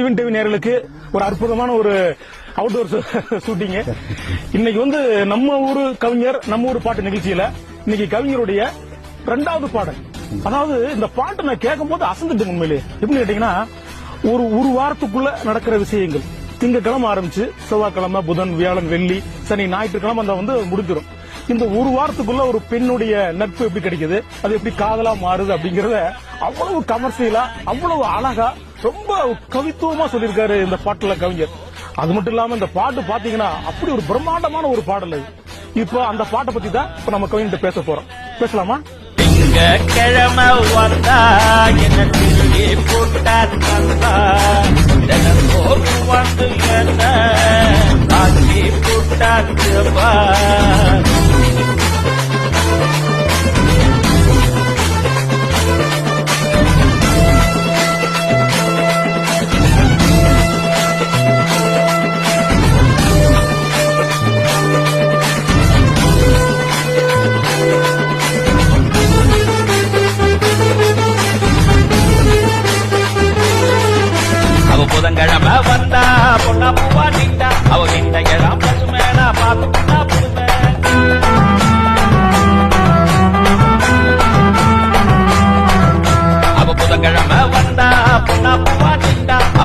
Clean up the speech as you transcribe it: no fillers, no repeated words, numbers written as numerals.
ஜீவன் TV நேயர்களுக்கு ஒரு அற்புதமான ஒரு அவுட்டோர் ஷூட்டிங். இன்னைக்கு வந்து நம்ம ஊரு கவிஞர் நம்ம ஊர் பாட்டு நிகழ்ச்சியில இன்னைக்கு கவிஞருடைய 2வது பாடல். அதாவது இந்த பாட்டு நான் கேட்கும் போது அசந்துட்டு உண்மையிலே எப்படி கேட்டீங்கன்னா ஒரு வாரத்துக்குள்ள நடக்கிற விஷயங்கள் திங்கக்கிழமை ஆரம்பிச்சு செவ்வாய்க்கிழமை புதன் வியாழன் வெள்ளி சனி ஞாயிற்றுக்கிழமை அந்த வந்து முடிஞ்சிடும். இந்த ஒரு வாரத்துக்குள்ள ஒரு பெண்ணுடைய நட்பு எப்படி கிடைக்குது, அது எப்படி காதலா மாறுது அப்படிங்கறத அவ்வளவு கமர்ஷியலா அவ்வளவு அழகா ரொம்ப கவித்துவமா சொல்லியிருக்காரு இந்த பாட்டுல கவிஞர். அது மட்டும் இல்லாம இந்த பாட்டு பாத்தீங்கன்னா அப்படி ஒரு பிரம்மாண்டமான ஒரு பாடல் அது. இப்ப அந்த பாட்டை பத்தி தான் இப்ப நம்ம கவிஞர்கிட்ட பேச போறோம். பேசலாமா? கிழமை வந்தா என்ன திரும்பி போட்டார் வந்து என்ன ஆக்கி போட்டார் புதன்கிழமை வந்தா பொண்ணா பூவா நின்றா அவ நின்ற பசு மேல பார்த்து